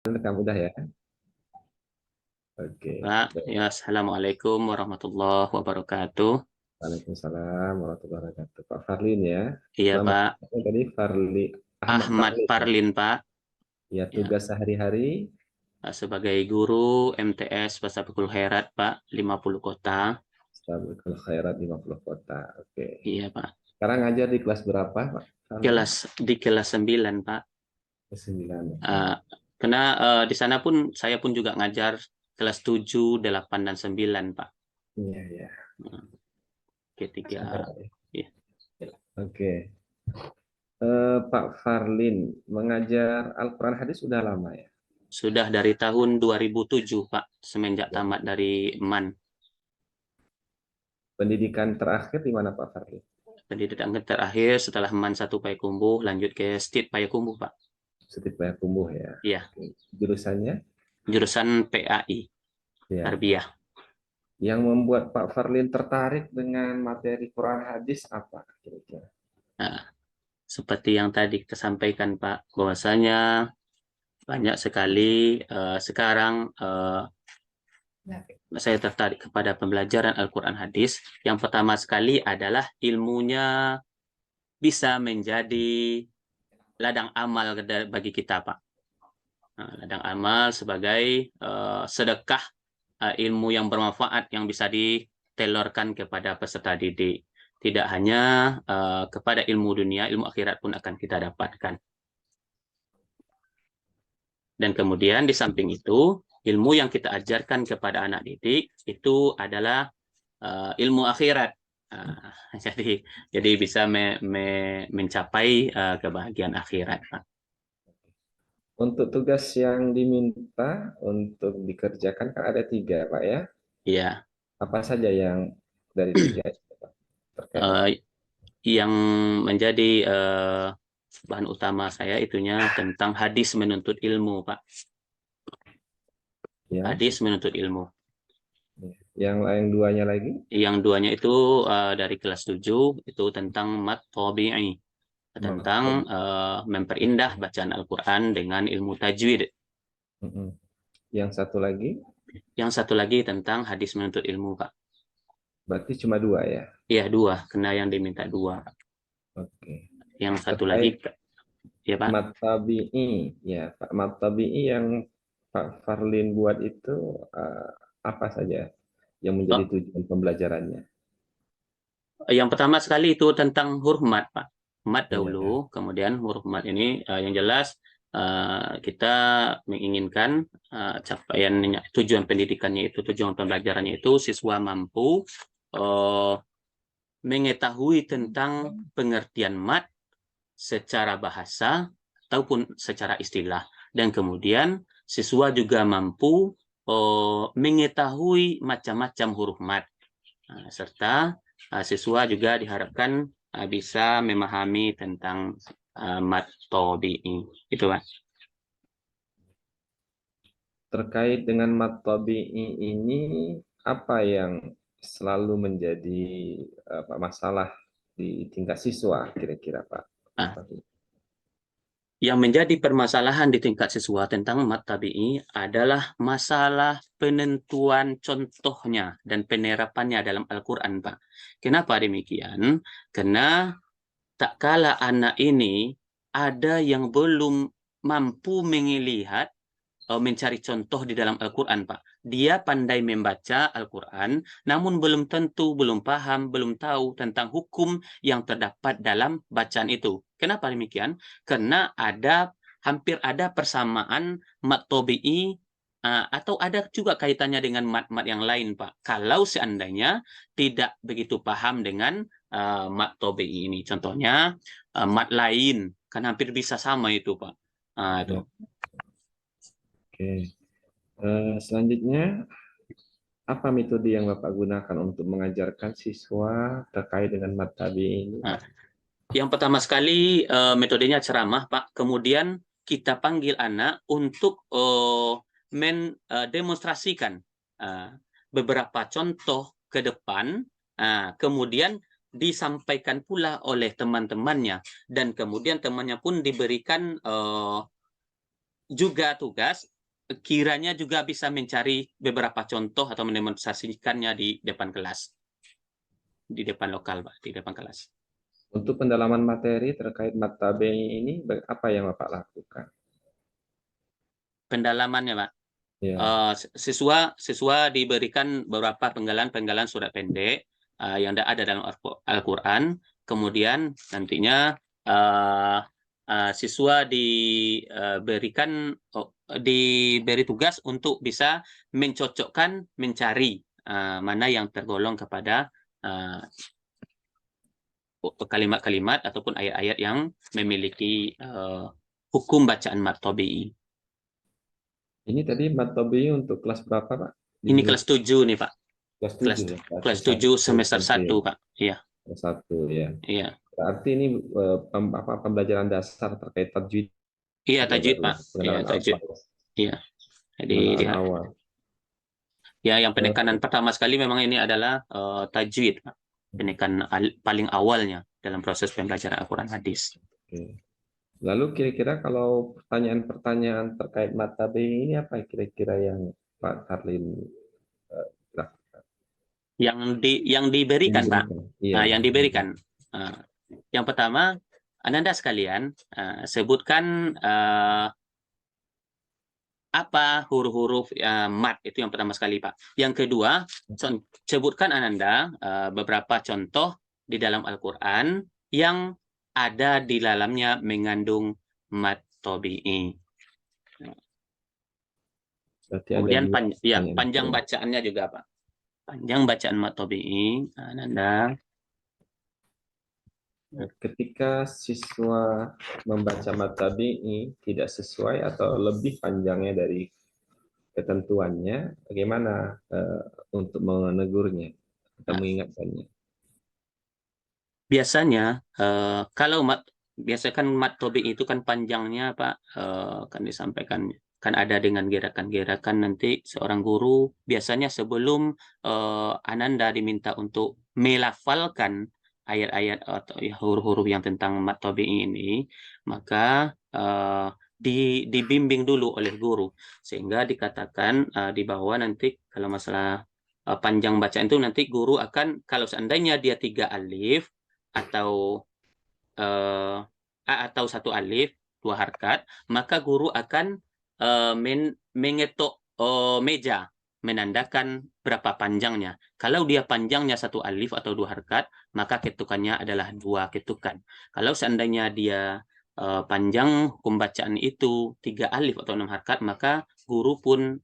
Rekam udah ya. Oke. Pak, Baik. ya Assalamualaikum warahmatullahi wabarakatuh. Waalaikumsalam warahmatullahi wabarakatuh. Pak Farlin ya. Iya Nama Pak, tadi Farli Ahmad Ahmad Farlin ya. Parlin Pak. Ya, Ya, tugas sehari-hari sebagai guru MTS Bahasa Bikul Herat Pak, 50 kota. Sabukul Khairat 50 kota. Oke. Iya Pak, Sekarang ngajar di kelas berapa, Pak Farlin? di kelas 9 Pak. Kelas 9. Oke. Eh, karena di sana pun saya pun juga ngajar kelas 7, 8 dan 9 Pak. Iya, iya. Eh, Ketiga. Sabar, Pak, ya. Ya. Oke. Pak Farlin mengajar Al-Quran hadis sudah lama ya? Sudah dari tahun 2007 Pak, semenjak tamat dari MAN. Pendidikan terakhir di mana Pak Farlin? Pendidikan terakhir setelah MAN 1 Payakumbuh lanjut ke STIT Payakumbuh Pak. Seperti tumbuh ya. Iya, Oke. Jurusannya? jurusan PAI, Ya. Tarbiyah. Yang membuat Pak Farlin tertarik dengan materi Quran hadis apa kira-kira? Nah, seperti yang tadi kita sampaikan Pak, bahwasanya banyak sekali sekarang saya tertarik kepada pembelajaran Al-Quran hadis. Yang pertama sekali adalah ilmunya bisa menjadi ladang amal bagi kita Pak. Nah, ladang amal sebagai sedekah ilmu yang bermanfaat yang bisa ditelurkan kepada peserta didik. Tidak hanya kepada ilmu dunia, ilmu akhirat pun akan kita dapatkan. Dan kemudian di samping itu, ilmu yang kita ajarkan kepada anak didik itu adalah ilmu akhirat. Uh, jadi jadi bisa mencapai kebahagiaan akhirat, Pak. Untuk tugas yang diminta untuk dikerjakan kan ada tiga, Pak ya. Ya, Apa saja yang dari tiga itu, Pak, terkait uh, dengan yang menjadi bahan utama saya itunya tentang hadis menuntut ilmu, Pak. yang Hadis menuntut ilmu. yang duanya lagi? Yang duanya itu dari kelas 7 itu tentang mat tabi'i, tentang Maktub. memperindah bacaan Al-Quran dengan ilmu tajwid. Mm-mm. Yang satu lagi, Yang satu lagi tentang hadis menuntut ilmu, Pak. berarti cuma dua ya. Iya, dua. Kena yang diminta dua. Oke. Yang satu lagi, Terkait ya Pak. Matabi'i, ya Pak. Matabi'i yang Pak Farlin buat itu eh, apa saja yang menjadi Oh, tujuan pembelajarannya? yang pertama sekali itu tentang hormat, Pak. Hormat Iya, ya. dahulu, kemudian hormat ini yang jelas kita menginginkan capaian tujuan pendidikannya itu, tujuan pembelajarannya itu siswa mampu eh, mengetahui tentang pengertian mat secara bahasa ataupun secara istilah, dan kemudian siswa juga mampu mengetahui macam-macam huruf mat. Serta siswa juga diharapkan bisa memahami tentang mat tabi'i. Itu Pak. Terkait dengan matabi'i ini, apa yang selalu menjadi apa, masalah di tingkat siswa kira-kira Pak Nah, Farlin? yang menjadi permasalahan di tingkat siswa tentang mat tabi'i adalah masalah penentuan contohnya dan penerapannya dalam Al-Quran, Pak. Kenapa demikian? Karena tak kala anak ini ada yang belum mampu melihat mencari contoh di dalam Al-Quran, Pak. Dia pandai membaca Al-Quran, namun belum tentu, belum paham, belum tahu tentang hukum yang terdapat dalam bacaan itu. Kenapa demikian? Karena hampir ada persamaan mat tobi'i atau ada juga kaitannya dengan mat-mat yang lain, Pak. Kalau seandainya tidak begitu paham dengan mat tobi'i ini. Contohnya, mat lain, kan hampir bisa sama itu, Pak. Itu. Ya, oke. Selanjutnya, apa metode yang Bapak gunakan untuk mengajarkan siswa terkait dengan matabi ini, Nah, Pak? yang pertama sekali metodenya ceramah, Pak. Kemudian kita panggil anak untuk mendemonstrasikan beberapa contoh ke depan, kemudian disampaikan pula oleh teman-temannya, dan kemudian temannya pun diberikan juga tugas kiranya juga bisa mencari beberapa contoh atau mendemonstrasikannya di depan kelas, di depan lokal, Pak, di depan kelas. Untuk pendalaman materi terkait mata BI ini, apa yang Bapak lakukan? Pendalamannya, Pak. Ya, Siswa diberikan beberapa penggalan surat pendek yang ada dalam Al-Quran. Kemudian nantinya siswa diberi tugas untuk bisa mencocokkan, mencari mana yang tergolong kepada kalimat-kalimat ataupun ayat-ayat yang memiliki hukum bacaan mad tabi'i. ini tadi mata BI untuk kelas berapa, Pak? Ini kelas 7 nih, Pak. Kelas Kelas 7 ya, kelas kelas 7 1 semester sampai 1, Pak. Iya, kelas 1 ya. iya. Berarti ini pembelajaran dasar terkait tajwid Iya, ya tajwid, baru Pak. ya, Iya, pengenalan tajwid. awal, Iya. Jadi pengenalan awal. ya yang penekanan Eh, pertama sekali memang ini adalah tajwid, Pak. Penekanan paling awalnya dalam proses pembelajaran Al-Quran hadis. oke. Lalu kira-kira kalau pertanyaan-pertanyaan terkait mata BI ini apa kira-kira yang Pak Tarlin lakukan? Yang Yang diberikan, Pak. diberikan? Iya. Yang diberikan. Nah, yang pertama, Ananda sekalian sebutkan apa huruf-huruf mat, itu yang pertama sekali, Pak. Yang kedua, sebutkan Ananda beberapa contoh di dalam Al-Quran yang ada di dalamnya mengandung mat tabi'i. Berarti ada Kemudian dua pertanyaan itu. panjang bacaannya juga, Pak. Panjang bacaan mat tabi'i, Ananda. Ketika siswa membaca mata BI tidak sesuai atau lebih panjangnya dari ketentuannya, bagaimana untuk menegurnya atau Nah, mengingatkannya? biasanya kalau biasanya kan mat tabi'i itu kan panjangnya, Pak, kan disampaikan kan ada dengan gerakan-gerakan. Nanti seorang guru biasanya sebelum Ananda diminta untuk melafalkan ayat-ayat atau ya, huruf-huruf yang tentang mat tabi'i ini, maka dibimbing dulu oleh guru, sehingga dikatakan di bawah nanti kalau masalah panjang bacaan itu nanti guru akan, kalau seandainya dia 3 alif atau eh, atau 1 alif 2 harkat, maka guru akan mengetuk meja menandakan berapa panjangnya. Kalau dia panjangnya 1 alif atau 2 harkat, maka ketukannya adalah 2 ketukan. Kalau seandainya dia panjang hukum bacaan itu 3 alif atau 6 harkat, maka guru pun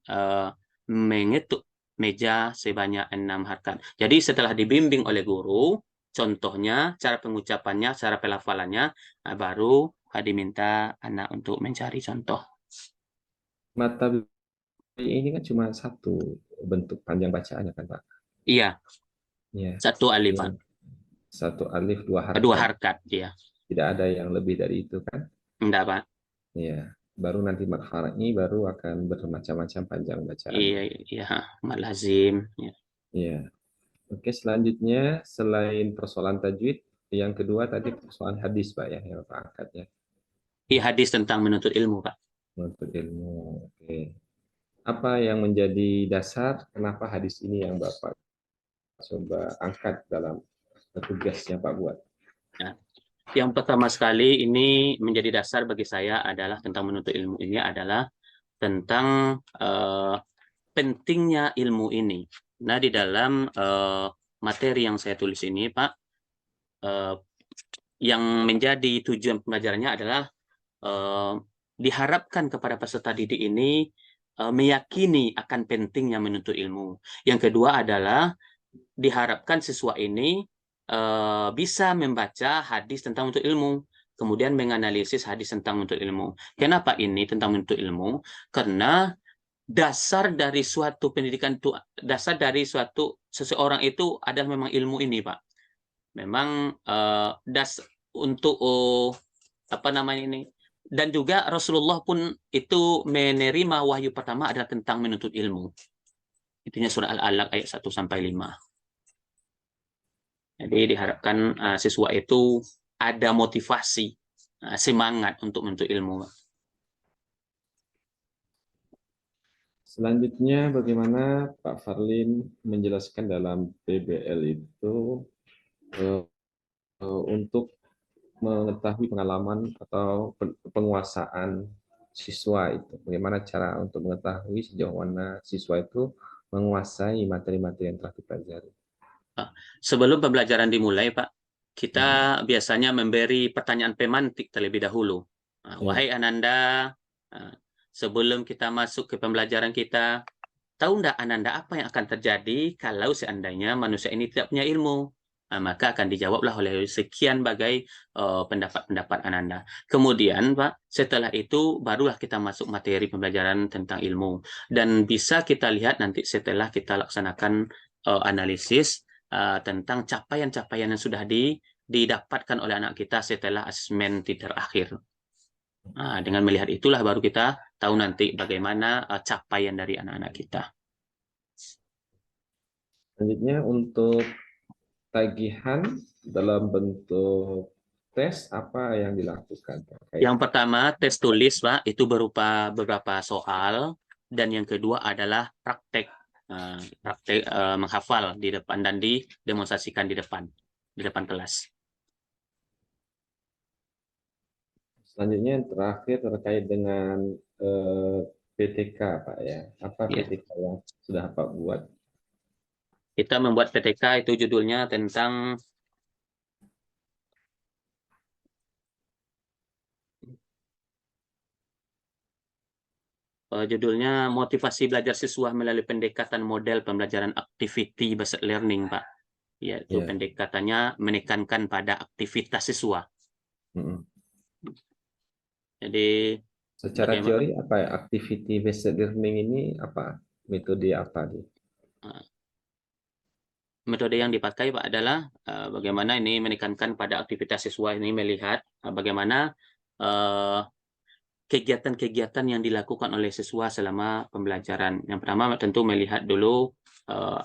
mengetuk meja sebanyak 6 harkat. Jadi setelah dibimbing oleh guru, contohnya, cara pengucapannya, cara pelafalannya, baru diminta anak untuk mencari contoh. Mata BI ini kan cuma satu bentuk panjang bacaannya kan, Pak? Iya, Ya, 1 alif, Pak. yang 1 alif 2 Dua harkat. harkat, iya. Tidak ada yang lebih dari itu kan? Enggak, Pak. Ya, baru nanti mat far'i baru akan bermacam-macam panjang Iya, bacaannya. iya, mat lazim. Ya. Ya, oke, selanjutnya selain persoalan tajwid, yang kedua tadi persoalan hadis, Pak ya, yang Pak angkat ya, Iya, hadis tentang menuntut ilmu, Pak. menuntut ilmu. Oke. Apa yang menjadi dasar kenapa hadis ini yang Bapak coba angkat dalam tugasnya Pak buat? Nah, yang pertama sekali ini menjadi dasar bagi saya adalah tentang menuntut ilmu ini adalah tentang pentingnya ilmu ini. Nah, di dalam materi yang saya tulis ini, Pak, eh, yang menjadi tujuan pembelajarannya adalah eh, diharapkan kepada peserta didik ini meyakini akan pentingnya menuntut ilmu. Yang kedua adalah diharapkan siswa ini bisa membaca hadis tentang menuntut ilmu, kemudian menganalisis hadis tentang menuntut ilmu. Kenapa ini tentang menuntut ilmu? Karena dasar dari suatu pendidikan itu, dasar dari suatu seseorang itu adalah memang ilmu ini, Pak. Memang untuk apa namanya ini, dan juga Rasulullah pun itu menerima wahyu pertama adalah tentang menuntut ilmu. Intinya surah Al-Alaq ayat 1-5. Jadi diharapkan siswa itu ada motivasi, semangat untuk menuntut ilmu. Selanjutnya, bagaimana Pak Farlin menjelaskan dalam PBL itu eh, untuk mengetahui pengalaman atau penguasaan siswa itu. Bagaimana cara untuk mengetahui sejauh mana siswa itu menguasai materi-materi yang telah dipelajari. Pak. Sebelum pembelajaran dimulai, Pak, Mhm. kita biasanya memberi pertanyaan pemantik terlebih dahulu. Ya. Wahai Ananda, sebelum kita masuk ke pembelajaran kita, tahu nggak Ananda apa yang akan terjadi kalau seandainya manusia ini tidak punya ilmu? Maka akan dijawablah oleh sekian bagai pendapat-pendapat Ananda. Kemudian, Pak, setelah itu barulah kita masuk materi pembelajaran tentang ilmu. Dan bisa kita lihat nanti setelah kita laksanakan analisis tentang capaian-capaian yang sudah didapatkan oleh anak kita setelah asesmen terakhir. Dengan melihat itulah baru kita tahu nanti bagaimana capaian dari anak-anak kita. Selanjutnya untuk tagihan dalam bentuk tes apa yang dilakukan terkait. Yang pertama, tes tulis, Pak, itu berupa beberapa soal, dan yang kedua adalah praktek, menghafal di depan dan didemonstrasikan di depan kelas. Selanjutnya yang terakhir terkait dengan PTK Pak ya. Apa Ya. PTK yang sudah Pak buat? Kita membuat PTK itu judulnya tentang judulnya motivasi belajar siswa melalui pendekatan model pembelajaran activity based learning, Pak. Yaitu Ya. pendekatannya menekankan pada aktivitas siswa. Mm-mm. Jadi Secara bagaimana teori apa ya? Activity based learning ini apa? Metode apa dia? metode yang dipakai, Pak, adalah bagaimana ini menekankan pada aktivitas siswa ini, melihat bagaimana kegiatan-kegiatan yang dilakukan oleh siswa selama pembelajaran. Yang pertama tentu melihat dulu uh,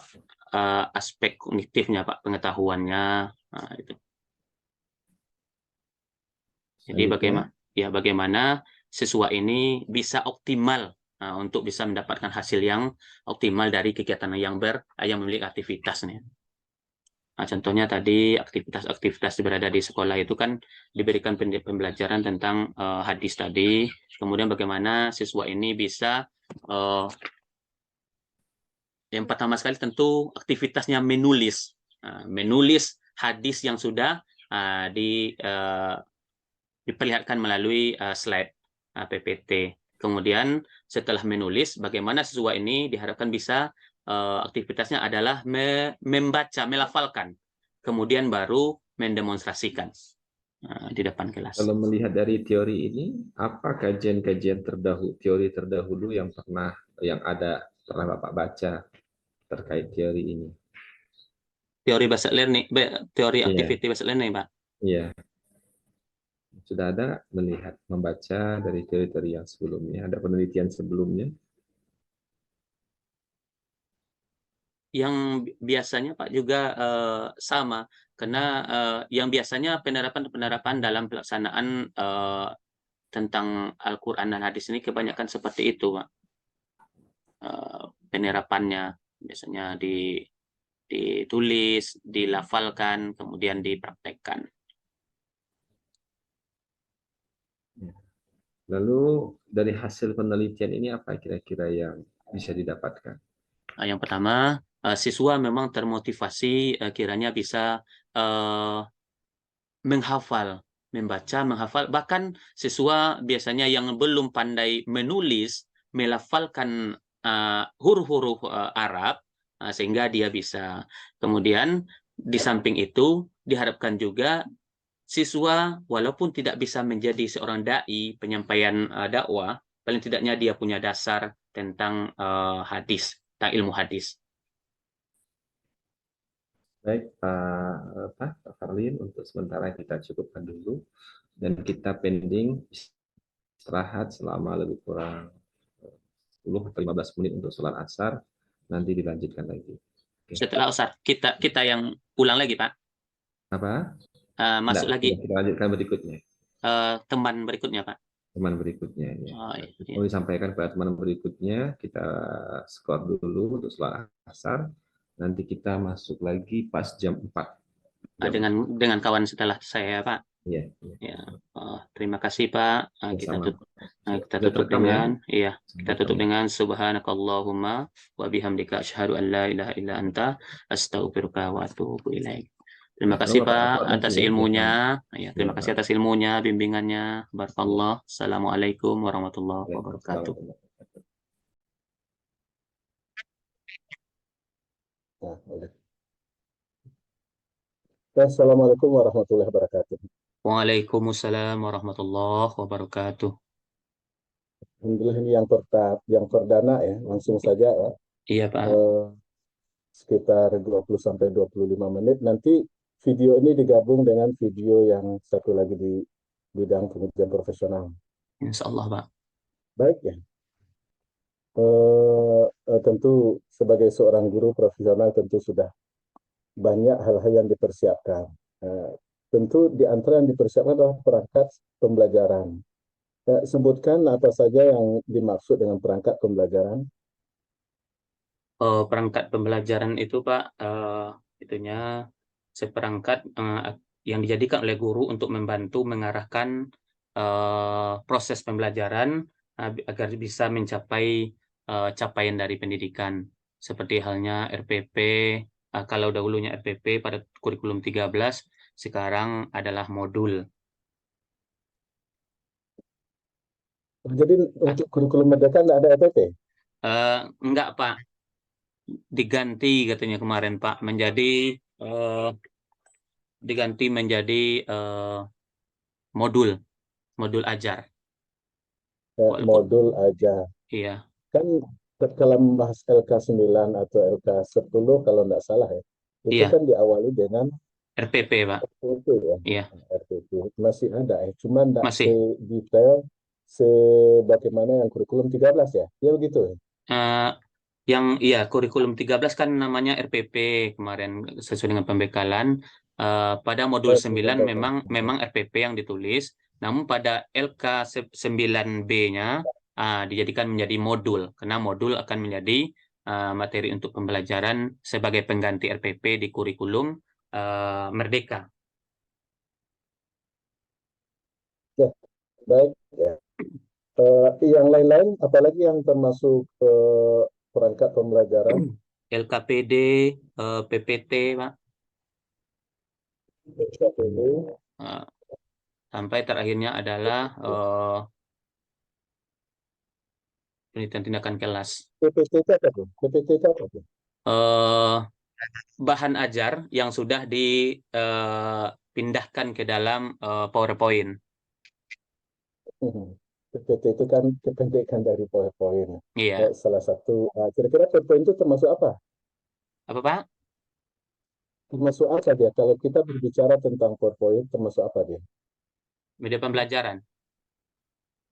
aspek kognitifnya, Pak, pengetahuannya. Itu. Jadi Selanjutnya, bagaimana siswa ini bisa optimal untuk bisa mendapatkan hasil yang optimal dari kegiatan yang memiliki aktivitasnya. Contohnya tadi aktivitas-aktivitas berada di sekolah itu kan diberikan pembelajaran tentang hadis tadi, kemudian bagaimana siswa ini bisa yang pertama sekali tentu aktivitasnya menulis hadis yang sudah diperlihatkan melalui slide PPT. Kemudian setelah menulis, bagaimana siswa ini diharapkan bisa aktivitasnya adalah membaca, melafalkan, kemudian baru mendemonstrasikan di depan kelas. kalau melihat dari teori ini, apa kajian-kajian teori terdahulu yang pernah Bapak baca terkait teori ini? Teori bahasa learning, teori Iya, activity based learning, Pak. iya. Sudah ada melihat, membaca dari teori-teori yang sebelumnya, ada penelitian sebelumnya. Yang biasanya, Pak, juga sama, karena yang biasanya penerapan-penerapan dalam pelaksanaan tentang Al-Quran dan hadis ini kebanyakan seperti itu, Pak. Penerapannya biasanya ditulis, dilafalkan, kemudian dipraktekkan. Lalu dari hasil penelitian ini apa kira-kira yang bisa didapatkan? Yang pertama, siswa memang termotivasi kiranya bisa menghafal, membaca, menghafal. Bahkan siswa biasanya yang belum pandai menulis, melafalkan huruf-huruf Arab, sehingga dia bisa. Kemudian di samping itu diharapkan juga siswa walaupun tidak bisa menjadi seorang dai penyampaian dakwah, paling tidaknya dia punya dasar tentang hadis, tentang ilmu hadis. Baik, Pak Farlin, untuk sementara kita cukupkan dulu dan kita pending istirahat selama lebih kurang 10 atau 15 menit untuk sholat asar, nanti dilanjutkan lagi. Oke. Setelah Ustaz, kita yang ulang lagi, Pak. Apa? Enggak, Masuk lagi kita lanjutkan berikutnya. teman berikutnya, Pak. teman berikutnya ya. Oh, iya. Mau disampaikan pada teman berikutnya, kita skor dulu untuk setelah asar. Nanti kita masuk lagi pas jam 4. Jam Dengan kawan setelah saya, Pak. Iya, iya. Ya, terima kasih Pak. Ya, sama. Kita Sudah tutup terekam ya? dengan, iya, Sudah kita terekam tutup ya? dengan subhanakallahumma wa bihamdika asyhadu an la ilaha illa anta astaghfiruka wa atubu ilaik. Ya, Terima kalau kasih nggak Pak Pak nanti atas ya, ilmunya. biarkan. Ya, Ya, terima kasih Pak. atas ilmunya, bimbingannya. Ya. Barakallah. Assalamualaikum warahmatullahi Waalaikumsalam. wabarakatuh. Nah, boleh. Assalamualaikum warahmatullahi wabarakatuh. Waalaikumsalam warahmatullahi wabarakatuh. Alhamdulillah ini yang perdana ya, langsung saja ya. Iya Pak. Eh, Sekitar 20 sampai 25 menit. Nanti video ini digabung dengan video yang satu lagi di bidang pengujian profesional. Insya Allah Pak. Baik ya. Tentu sebagai seorang guru profesional tentu sudah banyak hal-hal yang dipersiapkan. Eh, Tentu di antara yang dipersiapkan adalah perangkat pembelajaran. Sebutkan apa saja yang dimaksud dengan perangkat pembelajaran. Perangkat pembelajaran itu Pak, itunya seperangkat yang dijadikan oleh guru untuk membantu mengarahkan proses pembelajaran agar bisa mencapai capaian dari pendidikan. Seperti halnya RPP, kalau dahulunya RPP pada kurikulum 13, sekarang adalah modul. Jadi untuk kurikulum merdeka tidak ada EPP? Enggak Pak, diganti katanya kemarin Pak, eh, diganti menjadi modul modul ajar. Walaupun Modul aja. iya, Kan kalau membahas LK9 atau LK10 kalau tidak salah ya, itu iya, kan diawali dengan RPP, Pak. RPP ya. Iya, RPP masih ada ya, cuma tidak masih. sedetail sebagaimana yang kurikulum 13 ya. Ya begitu ya. Eh, yang iya kurikulum 13 kan namanya RPP kemarin sesuai dengan pembekalan. Pada modul 9 memang RPP yang ditulis, namun pada LK 9B-nya dijadikan menjadi modul karena modul akan menjadi materi untuk pembelajaran sebagai pengganti RPP di kurikulum Merdeka. Ya, baik ya. Yang lain-lain apalagi yang termasuk perangkat pembelajaran? LKPD, PPT, Pak. PPT. Eh, Sampai terakhirnya adalah penelitian tindakan kelas. PPT itu apa tuh? PPT itu apa tuh? Eh, Bahan ajar yang sudah dipindahkan ke dalam PowerPoint. PPT itu kan kependekan dari PowerPoint. Iya. Salah satu, kira-kira PowerPoint itu termasuk apa? Apa, Pak? Termasuk apa dia? Kalau kita berbicara tentang PowerPoint, termasuk apa dia? Media pembelajaran.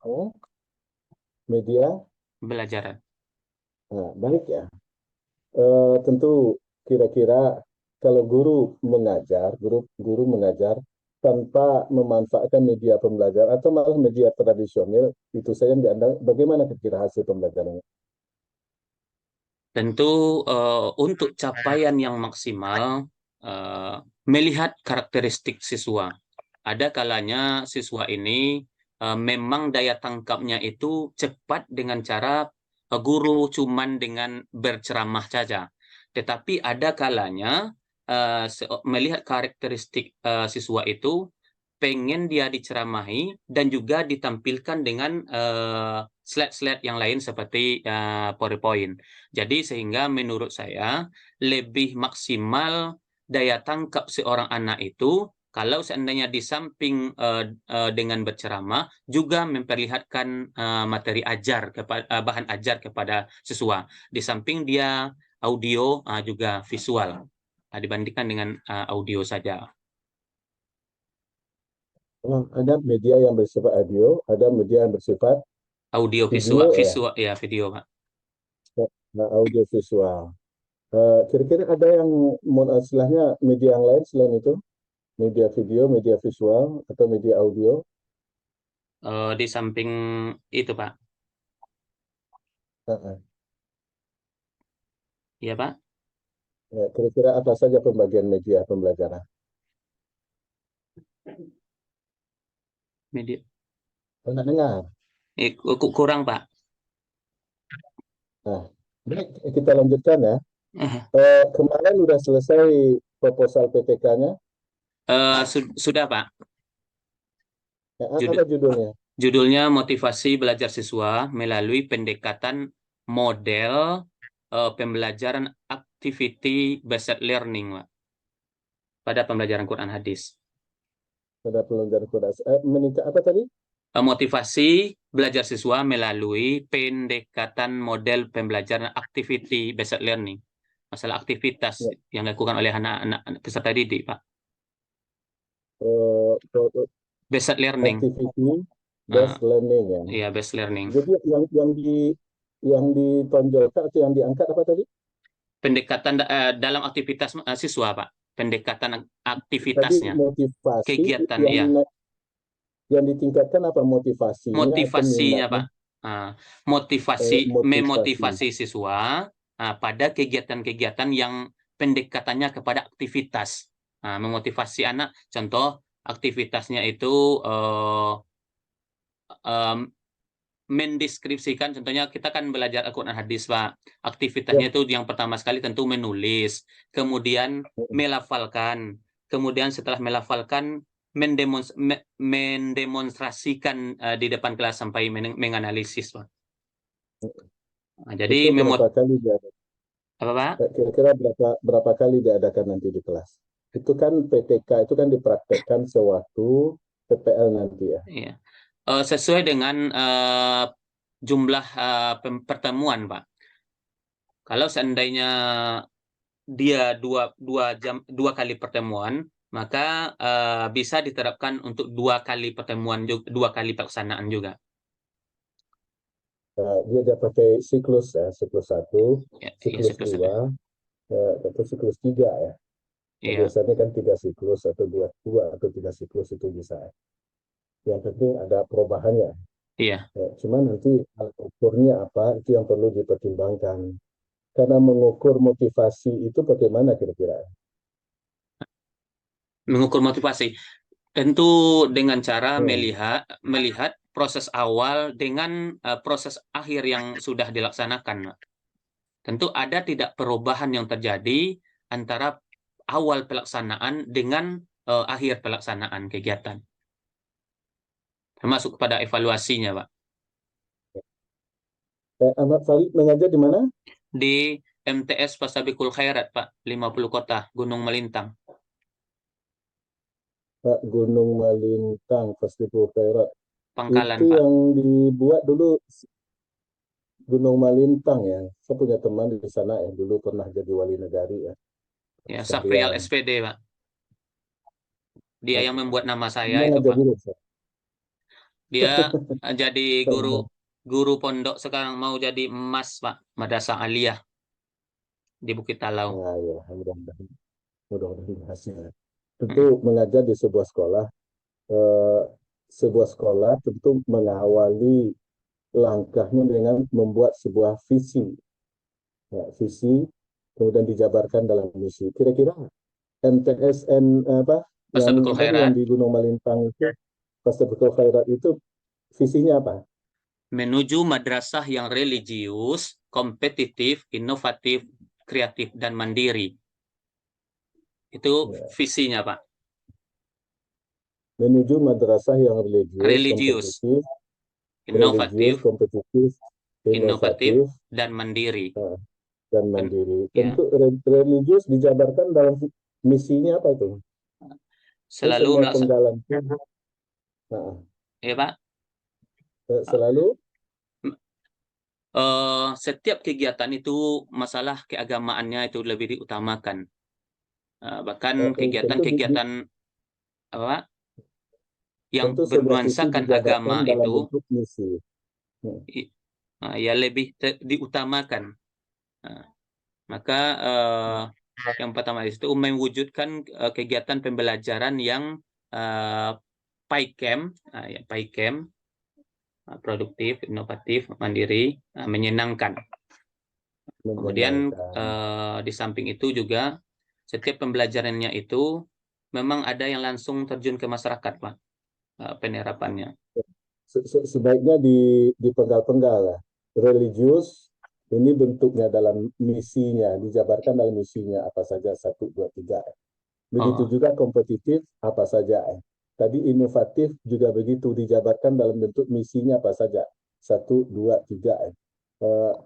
Oh, media. Pembelajaran. Nah, baik ya. Tentu kira-kira kalau guru mengajar tanpa memanfaatkan media pembelajaran atau malah media tradisional, itu saya yang diandang bagaimana kira-kira hasil pembelajarannya? Tentu untuk capaian yang maksimal eh, melihat karakteristik siswa. Ada kalanya siswa ini memang daya tangkapnya itu cepat dengan cara guru cuman dengan berceramah saja. Tetapi ada kalanya melihat karakteristik siswa itu pengen dia diceramahi dan juga ditampilkan dengan slide-slide yang lain seperti PowerPoint. Jadi sehingga menurut saya lebih maksimal daya tangkap seorang anak itu kalau seandainya di samping dengan berceramah juga memperlihatkan materi ajar bahan ajar kepada siswa. Di samping dia audio juga visual dibandingkan dengan audio saja. Ada media yang bersifat audio, ada media yang bersifat Audio video visual ya, visual ya video Pak. audio visual. Kira-kira ada yang istilahnya media yang lain selain itu? Media video, media visual, atau media audio? Di samping itu, Pak. Iya, Pak. Ya, kira-kira apa saja pembagian media pembelajaran? Media. Pernah dengar? Kurang, Pak. Nah, baik, kita lanjutkan ya. Eh, Kemarin udah selesai proposal PTK-nya. Sudah, Pak. Ya, Judul, apa judulnya? Judulnya motivasi belajar siswa melalui pendekatan model pembelajaran activity based learning, Pak, pada pembelajaran Quran hadis. Pada pelajaran Quran. Meningkat apa tadi? Motivasi belajar siswa melalui pendekatan model pembelajaran activity based learning. Masalah aktivitas Ya, yang dilakukan oleh anak-anak peserta didik, Pak. eh, Based learning. activity Uh, based learning ya. ya, based learning. Jadi yang ditonjolkan atau yang diangkat apa tadi? Pendekatan dalam aktivitas siswa, Pak. Pendekatan Tadi aktivitasnya. motivasi Kegiatan, yang ya. yang ditingkatkan apa motivasinya atau Motivasinya, minatnya? Pak. Motivasi, Motivasi. memotivasi siswa pada kegiatan-kegiatan yang pendekatannya kepada aktivitas. Memotivasi anak, contoh aktivitasnya itu mendeskripsikan, contohnya kita kan belajar Al-Quran hadis, Pak. Ya, Aktivitasnya itu yang pertama sekali tentu menulis, kemudian melafalkan, kemudian setelah melafalkan mendemonstrasikan di depan kelas sampai menganalisis, Pak. itu Jadi berapa kali diadakan? apa, Pak? Kira-kira berapa kali diadakan nanti di kelas? Itu kan PTK itu kan dipraktekkan sewaktu PPL nanti ya. Iya. Sesuai dengan jumlah pertemuan, Pak. Kalau seandainya dia dua kali pertemuan, maka bisa diterapkan untuk 2 kali pertemuan juga, 2 kali pelaksanaan juga. Dia ada pakai siklus ya, siklus 1, Ya, siklus siklus 2, atau siklus 3 ya. Nah, Iya, biasanya kan 3 siklus atau dua atau 3 siklus itu bisa. Yang penting ada perubahannya. iya. Cuman nanti ukurnya apa itu yang perlu dipertimbangkan. Karena mengukur motivasi itu bagaimana kira-kira? Mengukur motivasi tentu dengan cara Hmm. melihat proses awal dengan proses akhir yang sudah dilaksanakan. Tentu ada tidak perubahan yang terjadi antara awal pelaksanaan dengan akhir pelaksanaan kegiatan. Termasuk pada evaluasinya, Pak. Ahmad Farid mengajar di mana? Di MTS Pasabikul Khairat, Pak. 50 Kota, Gunung Melintang. Pak, Gunung Malintang, Festival Perak. Pangkalan, Itu Pak. yang dibuat dulu Gunung Malintang ya. Saya punya teman di sana ya, dulu pernah jadi wali negari ya. Ya, Safrial Syahrial. SPD, Pak. Dia yang membuat nama saya Gimana itu, Pak. jadi Ustaz? Dia jadi Keren. guru pondok, sekarang mau jadi emas, Pak. Madrasah Aliyah di Bukit Talau. Nah, ya, mudah-mudahan berhasil. Hmm. Tentu mengajar di eh, sebuah sekolah tentu mengawali langkahnya dengan membuat sebuah visi. Ya, visi kemudian dijabarkan dalam misi. Kira-kira MTSN apa Pasabikul yang tadi yang Khairat di Gunung Malintang itu Fastabiqul Khairat itu visinya apa? menuju madrasah yang religius, kompetitif, inovatif, kreatif, dan mandiri. Itu Ya. visinya, Pak. Menuju madrasah yang Religius, religius, inovatif, kompetitif, inovatif, inovatif, dan mandiri. dan mandiri. Ya. Tentu religius dijabarkan dalam misinya apa itu? Itu Selalu semua melaksanakan, penggalan. Nah, ya, Pak. selalu Setiap kegiatan itu masalah keagamaannya itu lebih diutamakan. Bahkan tentu kegiatan-kegiatan apa, Pak, yang tentu sebuah visi bernuansakan dijabarkan agama dalam itu bentuk misi. Hmm. ya lebih diutamakan. Nah, maka yang pertama itu mewujudkan kegiatan pembelajaran yang PAICAM, ya, PAICAM produktif, inovatif, mandiri, menyenangkan. Kemudian menyenangkan. di samping itu juga setiap pembelajarannya itu memang ada yang langsung terjun ke masyarakat, Pak, penerapannya. Sebaiknya dipenggal-penggal ya. Religius ini bentuknya dalam misinya, dijabarkan dalam misinya apa saja, 1, 2, 3. Begitu Oh, juga kompetitif apa saja. Tadi inovatif juga begitu, dijabarkan dalam bentuk misinya apa saja, 1, 2, 3.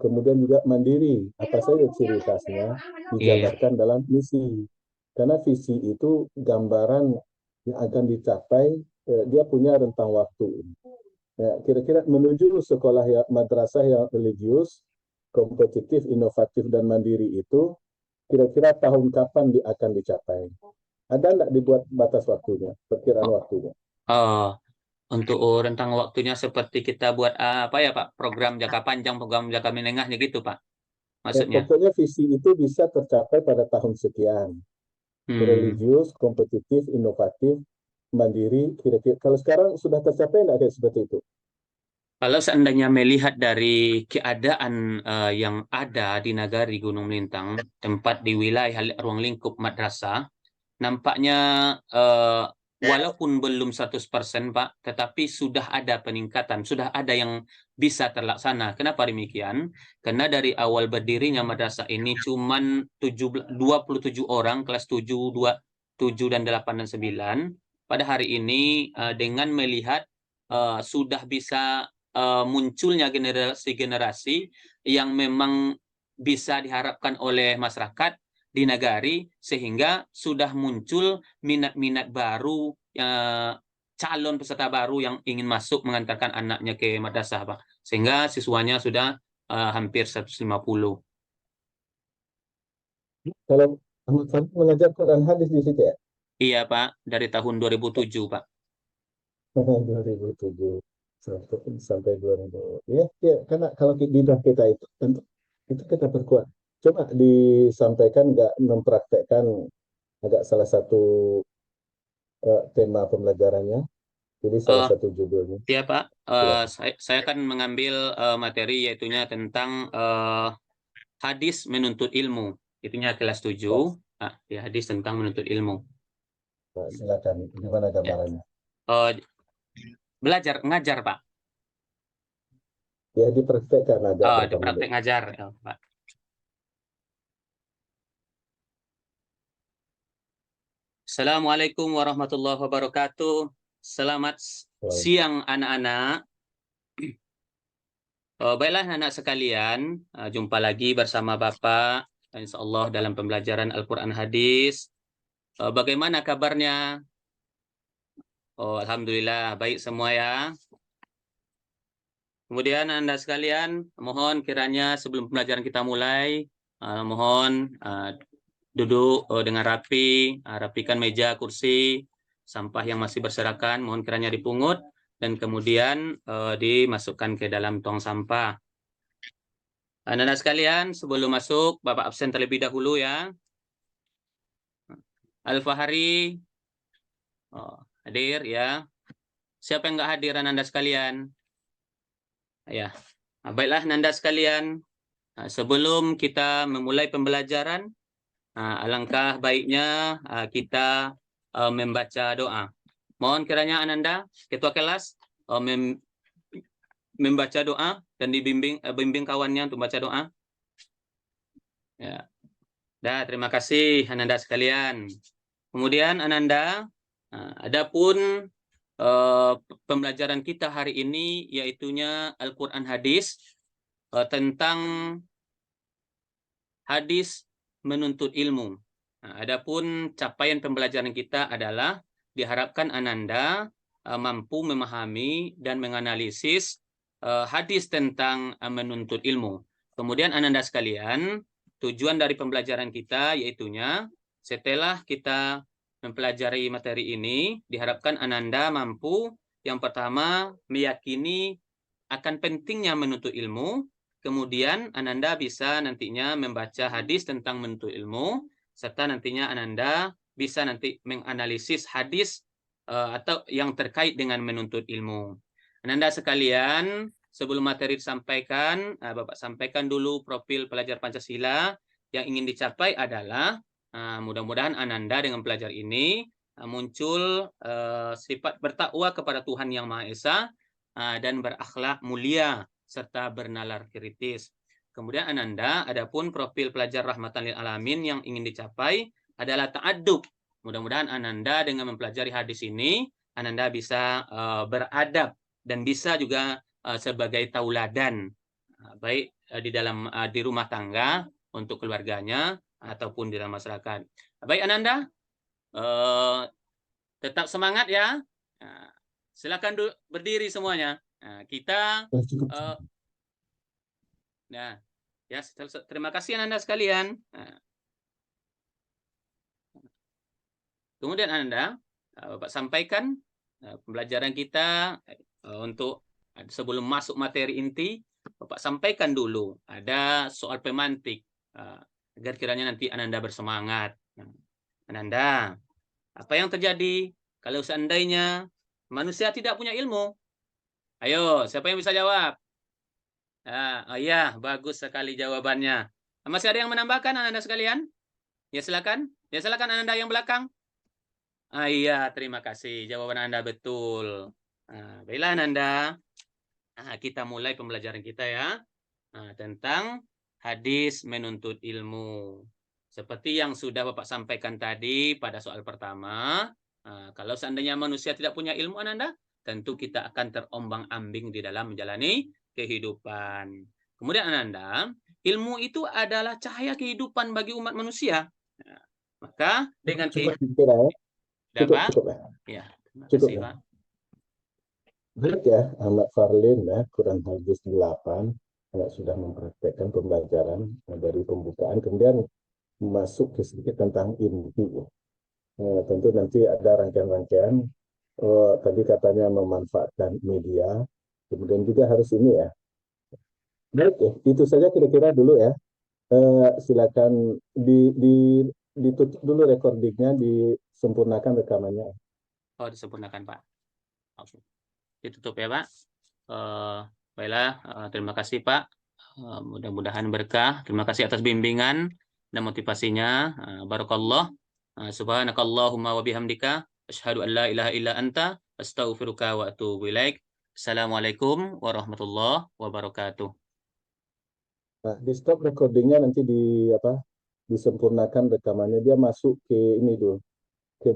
Kemudian juga mandiri, apa saja ciri khasnya, iya. dijabarkan dalam misi. Karena visi itu gambaran yang akan dicapai, dia punya rentang waktu. Ya, kira-kira menuju sekolah ya, madrasah yang religius, kompetitif, inovatif, dan mandiri itu, kira-kira tahun kapan akan dicapai? Ada nggak dibuat batas waktunya, perkiraan Oh, waktunya? oh, untuk rentang waktunya seperti kita buat apa ya, Pak? Program jangka panjang, program jangka menengahnya gitu, Pak. Ya, Maksudnya. pokoknya visi itu bisa tercapai pada tahun sekian. Hmm. Religius, kompetitif, inovatif, mandiri, kira-kira. Kalau sekarang sudah tercapai nggak kayak seperti itu? Kalau seandainya melihat dari keadaan yang ada di Nagari Gunung Melintang, tempat di wilayah ruang lingkup madrasah, nampaknya walaupun belum 100%, Pak, tetapi sudah ada peningkatan, sudah ada yang bisa terlaksana. Kenapa demikian? Karena dari awal berdirinya madrasah ini cuman 27 orang, kelas 7, 2, 7 dan 8 dan 9. Pada hari ini dengan melihat sudah bisa munculnya generasi-generasi yang memang bisa diharapkan oleh masyarakat di Nagari, sehingga sudah muncul minat-minat baru, calon peserta baru yang ingin masuk mengantarkan anaknya ke madrasah, Pak. Sehingga siswanya sudah hampir 150. Kalau Ahmad Fahmi mengajar Quran hadis di situ ya? Iya, Pak, dari tahun 2007, Pak. 2007 sampai 2000. Ya, ya, karena kalau di bidang kita itu tentu itu kita perkuat. Coba disampaikan nggak mempraktekkan agak salah satu tema pembelajarannya. Jadi salah Eh, satu judulnya. ya, Pak, Silakan. saya akan mengambil materi yaitunya tentang hadis menuntut ilmu. Itunya kelas Ya, 7. Ya, hadis tentang menuntut ilmu. nah, silakan. Gimana Ya. gambarannya? Eh, Belajar ngajar, Pak. Ya, dipraktekkan agak Di berapa menit. praktek ngajar, Pak. Assalamualaikum warahmatullahi wabarakatuh. Selamat Wow. siang anak-anak. Baiklah anak sekalian, jumpa lagi bersama Bapak, insya Allah dalam pembelajaran Al-Quran Hadis. Bagaimana kabarnya? Oh, Alhamdulillah, baik semua ya. Kemudian Anda sekalian, mohon kiranya sebelum pembelajaran kita mulai, mohon duduk dengan rapi, rapikan meja, kursi, sampah yang masih berserakan, mohon kiranya dipungut, dan kemudian dimasukkan ke dalam tong sampah. Anak-anak sekalian, sebelum masuk, Bapak absen terlebih dahulu ya. Al-Fahri, hadir ya. Siapa yang nggak hadir, Anda sekalian? Ya, baiklah Anda sekalian. Sebelum kita memulai pembelajaran, alangkah baiknya kita membaca doa. Mohon kiranya Ananda, ketua kelas, membaca doa dan bimbing kawannya untuk baca doa. Ya. Terima kasih Ananda sekalian. Kemudian Ananda, adapun pembelajaran kita hari ini yaitunya Al-Quran Hadis tentang hadis menuntut ilmu. Adapun capaian pembelajaran kita adalah diharapkan Ananda mampu memahami dan menganalisis hadis tentang menuntut ilmu. Kemudian Ananda sekalian, tujuan dari pembelajaran kita yaitunya setelah kita mempelajari materi ini, diharapkan Ananda mampu yang pertama meyakini akan pentingnya menuntut ilmu. Kemudian Ananda bisa nantinya membaca hadis tentang menuntut ilmu, serta nantinya Ananda bisa nanti menganalisis hadis atau yang terkait dengan menuntut ilmu. Ananda sekalian, sebelum materi disampaikan, Bapak sampaikan dulu profil pelajar Pancasila yang ingin dicapai adalah mudah-mudahan Ananda dengan belajar ini muncul sifat bertakwa kepada Tuhan Yang Maha Esa dan berakhlak mulia serta bernalar kritis. Kemudian Ananda, adapun profil pelajar rahmatan lil alamin yang ingin dicapai adalah ta'adub. Mudah-mudahan Ananda dengan mempelajari hadis ini, Ananda bisa beradab dan bisa juga sebagai tauladan baik di rumah tangga untuk keluarganya ataupun di dalam masyarakat. Baik Ananda, tetap semangat ya. Silakan berdiri semuanya. Kita Nah, ya, terima kasih Ananda sekalian. Kemudian Ananda, Bapak sampaikan pembelajaran kita untuk sebelum masuk materi inti, Bapak sampaikan dulu ada soal pemantik agar kiranya nanti Ananda bersemangat. Ananda, apa yang terjadi kalau seandainya manusia tidak punya ilmu? Ayo, siapa yang bisa jawab? Oh iya, bagus sekali jawabannya. Masih ada yang menambahkan Ananda sekalian? Ya silakan. Ya silakan Ananda yang belakang. Iya, terima kasih. Jawaban Anda betul. Baiklah Ananda. Kita mulai pembelajaran kita ya. Tentang hadis menuntut ilmu. Seperti yang sudah Bapak sampaikan tadi pada soal pertama, kalau seandainya manusia tidak punya ilmu Ananda, tentu kita akan terombang-ambing di dalam menjalani kehidupan. Kemudian Ananda, ilmu itu adalah cahaya kehidupan bagi umat manusia. Maka dengan cukup dikira ya. Cukup ya. Ya, terima Cukup kasih ya. Pak. Baik ya, Ahmad Farlin ya, Quran Hadis 8 sudah mempraktekkan pembelajaran dari pembukaan, kemudian masuk ke sedikit tentang inti. Tentu nanti ada rangkaian-rangkaian. Tadi katanya memanfaatkan media, kemudian juga harus ini ya. Baik ya, itu saja kira-kira dulu ya. Silakan ditutup dulu recordingnya, disempurnakan rekamannya. Oh, disempurnakan Pak. Oke. Ditutup ya Pak. Baiklah, terima kasih Pak. Mudah-mudahan berkah. Terima kasih atas bimbingan dan motivasinya. Barakallah. Subhanakallahumma wa bihamdika asyhadu an la ilaha illa anta astaghfiruka wa atubu ilaik. Assalamualaikum warahmatullahi wabarakatuh. Nah, di stop recordingnya nanti disempurnakan rekamannya, dia masuk ke ini dulu, ke